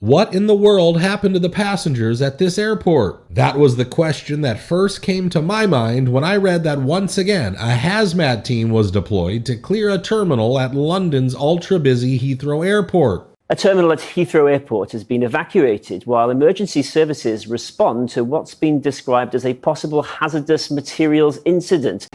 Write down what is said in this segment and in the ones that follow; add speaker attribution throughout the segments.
Speaker 1: What in the world happened to the passengers at this airport? That was the question that first came to my mind when I read that once again a HAZMAT team was deployed to clear a terminal at London's ultra-busy Heathrow Airport.
Speaker 2: A terminal at Heathrow Airport has been evacuated while emergency services respond to what's been described as a possible hazardous materials incident.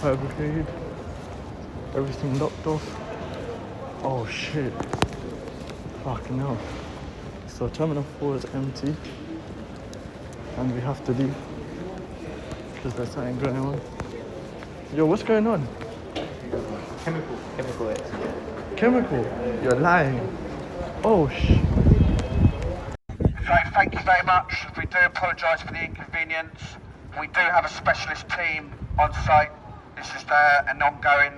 Speaker 3: Fire brigade, everything locked off. Oh shit. Fucking hell. So Terminal 4 is empty and we have to leave because there's something going on. Yo, what's going on?
Speaker 4: Chemical accident.
Speaker 3: Chemical? You're lying. Oh shit.
Speaker 5: So thank you very much. We do apologise for the inconvenience. We do have a specialist team on site. This is an ongoing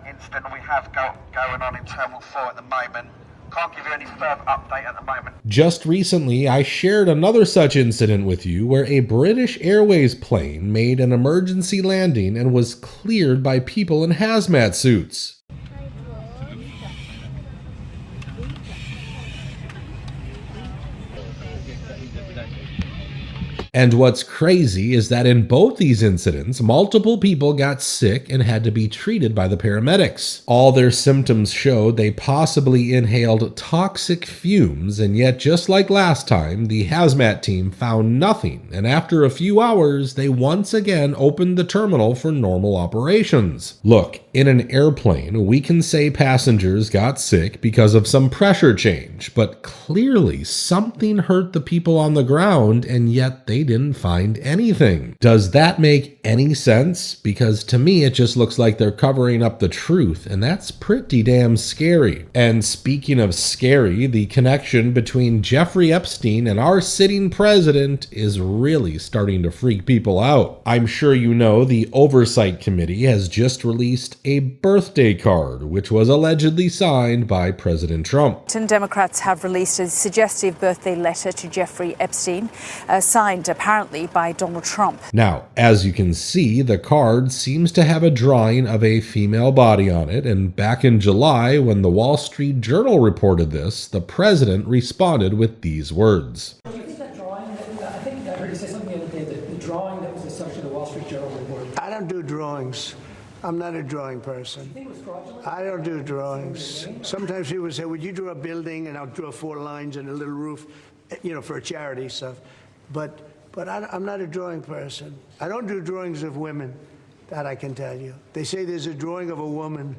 Speaker 5: incident we have going on in Terminal 4 at the moment. Can't give you any further update at the moment.
Speaker 1: Just recently, I shared another such incident with you where a British Airways plane made an emergency landing and was cleared by people in hazmat suits. And what's crazy is that in both these incidents, multiple people got sick and had to be treated by the paramedics. All their symptoms showed they possibly inhaled toxic fumes, and yet just like last time, the hazmat team found nothing, and after a few hours, they once again opened the terminal for normal operations. Look, in an airplane, we can say passengers got sick because of some pressure change, but clearly something hurt the people on the ground, and yet they didn't find anything. Does that make any sense? Because to me, it just looks like they're covering up the truth, and that's pretty damn scary. And speaking of scary, the connection between Jeffrey Epstein and our sitting president is really starting to freak people out. I'm sure you know the Oversight Committee has just released a birthday card, which was allegedly signed by President Trump.
Speaker 6: Democrats have released a suggestive birthday letter to Jeffrey Epstein, signed apparently by Donald Trump.
Speaker 1: Now, as you can see, the card seems to have a drawing of a female body on it, and back in July, when the Wall Street Journal reported this, the president responded with these words.
Speaker 7: Do you think that drawing, I think I heard you say something the other day, that the drawing that was the subject of the Wall Street Journal report.
Speaker 8: I don't do drawings. I'm not a drawing person.
Speaker 7: You think it was fraudulent?
Speaker 8: I don't do drawings. Sometimes people say, would you draw a building? And I'll draw 4 lines and a little roof, for a charity stuff. But I'm not a drawing person. I don't do drawings of women, that I can tell you. They say there's a drawing of a woman,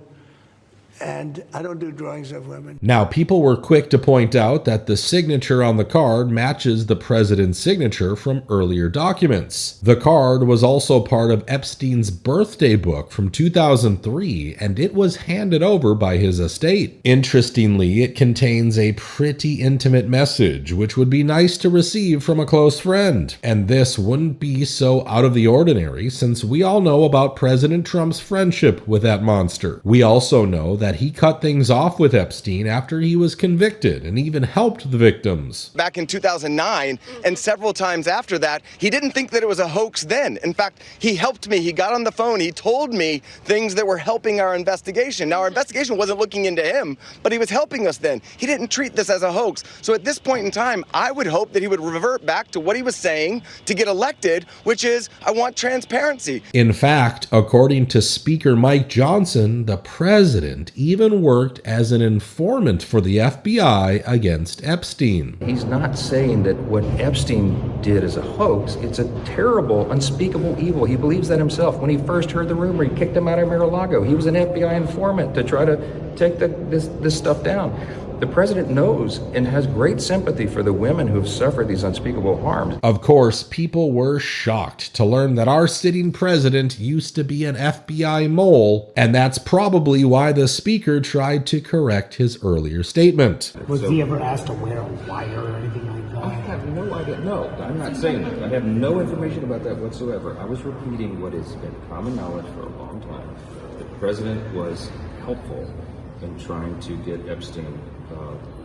Speaker 8: and I don't do drawings of women.
Speaker 1: Now, people were quick to point out that the signature on the card matches the president's signature from earlier documents. The card was also part of Epstein's birthday book from 2003, and it was handed over by his estate. Interestingly, it contains a pretty intimate message, which would be nice to receive from a close friend. And this wouldn't be so out of the ordinary, since we all know about President Trump's friendship with that monster. We also know that he cut things off with Epstein after he was convicted and even helped the victims.
Speaker 9: Back in 2009 and several times after that, he didn't think that it was a hoax then. In fact, he helped me. He got on the phone. He told me things that were helping our investigation. Now, our investigation wasn't looking into him, but he was helping us then. He didn't treat this as a hoax. So at this point in time, I would hope that he would revert back to what he was saying to get elected, which is, I want transparency.
Speaker 1: In fact, according to Speaker Mike Johnson, the president even worked as an informant for the FBI against Epstein.
Speaker 4: He's not saying that what Epstein did is a hoax. It's a terrible, unspeakable evil. He believes that himself. When he first heard the rumor, he kicked him out of Mar-a-Lago. He was an FBI informant to try to take this stuff down. The president knows and has great sympathy for the women who've suffered these unspeakable harms.
Speaker 1: Of course, people were shocked to learn that our sitting president used to be an FBI mole, and that's probably why the speaker tried to correct his earlier statement.
Speaker 7: Was he ever asked to wear a wire or anything like that?
Speaker 10: I have no idea. No, I'm not saying that. I have no information about that whatsoever. I was repeating what has been common knowledge for a long time. The president was helpful in trying to get Epstein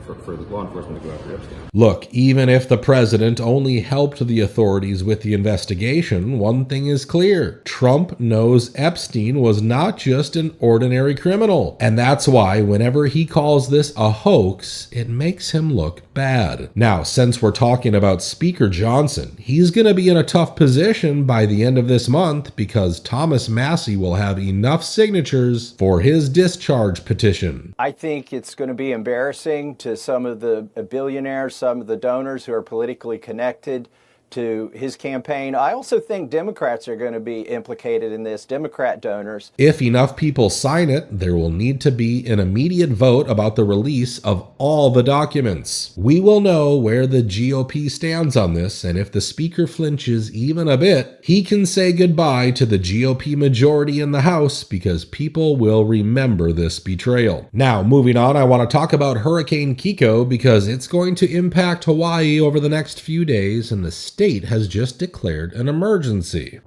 Speaker 10: for the law enforcement to go after Epstein.
Speaker 1: Look, even if the president only helped the authorities with the investigation, one thing is clear. Trump knows Epstein was not just an ordinary criminal. And that's why whenever he calls this a hoax, it makes him look bad. Now, since we're talking about Speaker Johnson, he's going to be in a tough position by the end of this month because Thomas Massie will have enough signatures for his discharge petition.
Speaker 11: I think it's going to be embarrassing to some of the billionaires, some of the donors who are politically connected to his campaign. I also think Democrats are going to be implicated in this, Democrat donors.
Speaker 1: If enough people sign it, there will need to be an immediate vote about the release of all the documents. We will know where the GOP stands on this, and if the Speaker flinches even a bit, he can say goodbye to the GOP majority in the House because people will remember this betrayal. Now, moving on, I want to talk about Hurricane Kiko because it's going to impact Hawaii over the next few days, and the state has just declared an emergency.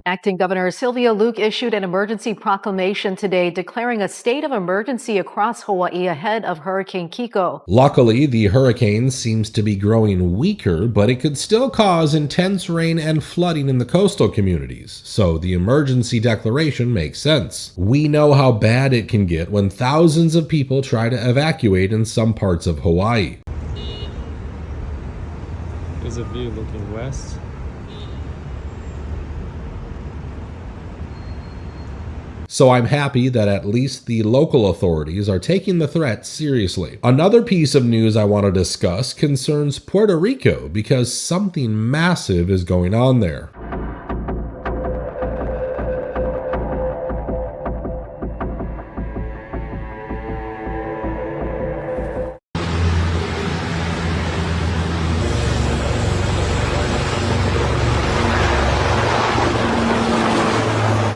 Speaker 12: Acting Governor Sylvia Luke issued an emergency proclamation today declaring a state of emergency across Hawaii ahead of Hurricane Kiko.
Speaker 1: Luckily, the hurricane seems to be growing weaker, but it could still cause intense rain and flooding in the coastal communities, so the emergency declaration makes sense. We know how bad it can get when thousands of people try to evacuate in some parts of Hawaii.
Speaker 3: There's a view looking west.
Speaker 1: So I'm happy that at least the local authorities are taking the threat seriously. Another piece of news I want to discuss concerns Puerto Rico because something massive is going on there.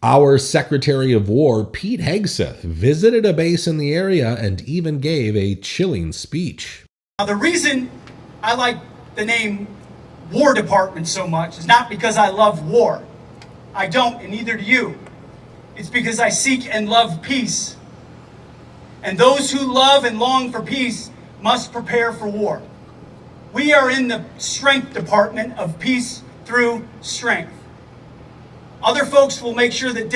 Speaker 1: Our Secretary of War, Pete Hegseth, visited a base in the area and even gave a chilling speech.
Speaker 13: Now, the reason I like the name War Department so much is not because I love war. I don't, and neither do you. It's because I seek and love peace. And those who love and long for peace must prepare for war. We are in the Strength Department of peace through strength. Other folks will make sure that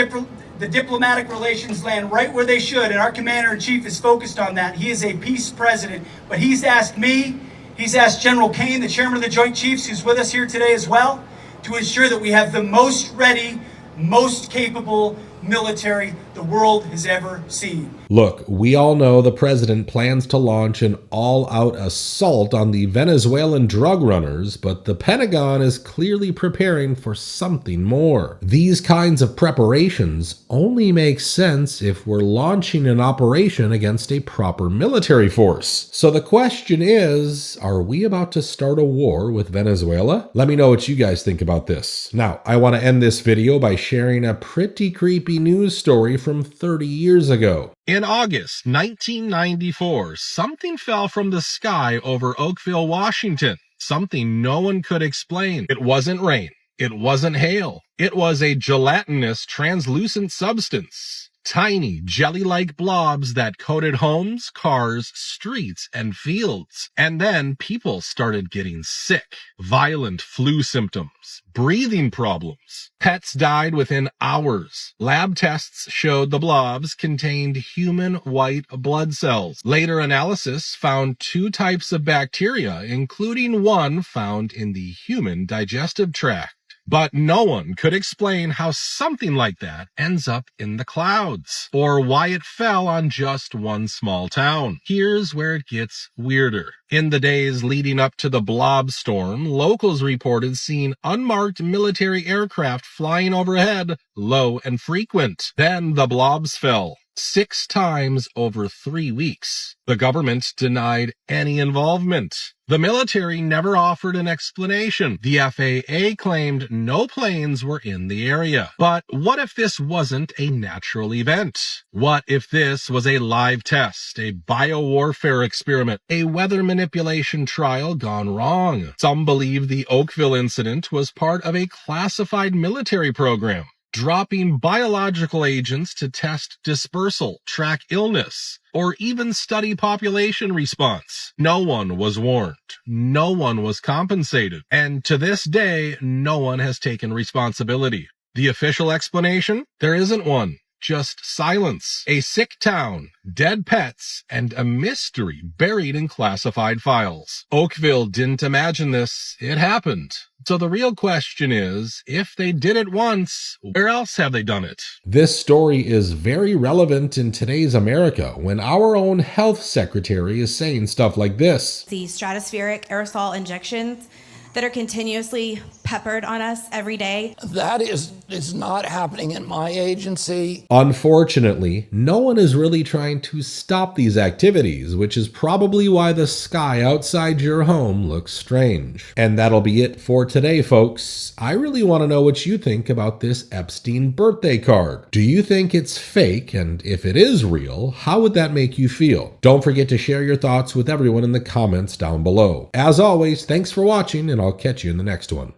Speaker 13: the diplomatic relations land right where they should, and our Commander-in-Chief is focused on that. He is a peace president, but he's asked me, he's asked General Kane, the Chairman of the Joint Chiefs, who's with us here today as well, to ensure that we have the most ready, most capable military the world has ever seen.
Speaker 1: Look, we all know the president plans to launch an all-out assault on the Venezuelan drug runners, but the Pentagon is clearly preparing for something more. These kinds of preparations only make sense if we're launching an operation against a proper military force. So the question is, are we about to start a war with Venezuela? Let me know what you guys think about this. Now, I want to end this video by sharing a pretty creepy news story from 30 years ago. In August 1994, something fell from the sky over Oakville, Washington. Something no one could explain. It wasn't rain. It wasn't hail. It was a gelatinous, translucent substance. Tiny, jelly-like blobs that coated homes, cars, streets, and fields. And then people started getting sick. Violent flu symptoms. Breathing problems. Pets died within hours. Lab tests showed the blobs contained human white blood cells. Later analysis found 2 types of bacteria, including one found in the human digestive tract. But no one could explain how something like that ends up in the clouds, or why it fell on just one small town. Here's where it gets weirder. In the days leading up to the blob storm, locals reported seeing unmarked military aircraft flying overhead, low and frequent. Then the blobs fell. 6 times over 3 weeks. The government denied any involvement. The military never offered an explanation. The FAA claimed no planes were in the area. But what if this wasn't a natural event? What if this was a live test, a biowarfare experiment, a weather manipulation trial gone wrong? Some believe the Oakville incident was part of a classified military program, dropping biological agents to test dispersal, track illness, or even study population response. No one was warned. No one was compensated. And to this day, no one has taken responsibility. The official explanation? There isn't one. Just silence, a sick town, dead pets, and a mystery buried in classified files. Oakville didn't imagine this. It happened. So the real question is, if they did it once, where else have they done it? This story is very relevant in today's America when our own health secretary is saying stuff like this.
Speaker 14: The stratospheric aerosol injections that are continuously peppered on us every day.
Speaker 15: That is not happening in my agency.
Speaker 1: Unfortunately, no one is really trying to stop these activities, which is probably why the sky outside your home looks strange. And that'll be it for today, folks. I really want to know what you think about this Epstein birthday card. Do you think it's fake? And if it is real, how would that make you feel? Don't forget to share your thoughts with everyone in the comments down below. As always, thanks for watching, and I'll catch you in the next one.